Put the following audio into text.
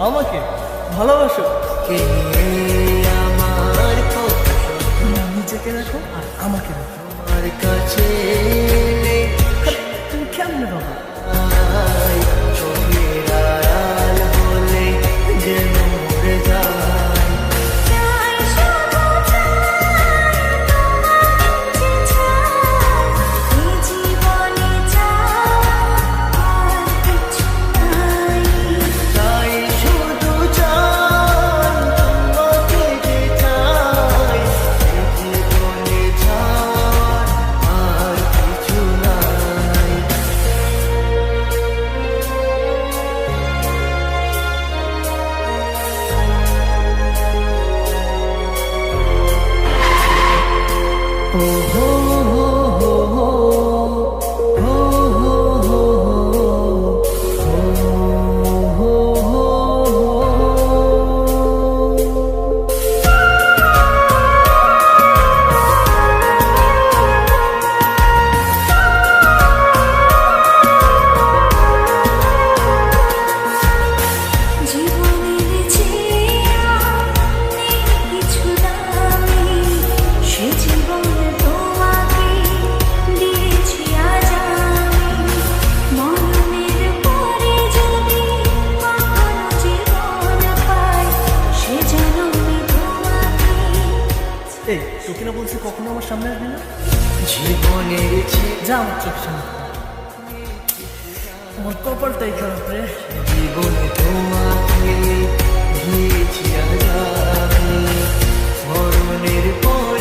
আমাকে ভালোবাসো। কে আমার নিজেকে রাখো আর আমাকে রাখো। আমার কাছে তুমি কেমনে বাবা? চোখের আড়াল হলে যেন মরে যায়। তাই শুধু চাই তোমাকে যে চাই, জীবনে চাই আর কিছু নাই। ও হো হো হো হো হো হো হো হো জীবনের চেয়ে নেই কিছু দামি, সে জীবনে তোমাকে দিয়েছি আজ আমি। মরণের পরে যদি কখনো জীবন পাই, সে জন্মে তোমাকে। এই তোকে না বলছি কখনো আমার সামনে আসবি না। জীবনের যা আমার চোখ সামনে। আমার কপালটাই খারাপ রে। জীবনে তোমাকে দিয়েছি আজ আমি, মরণের পর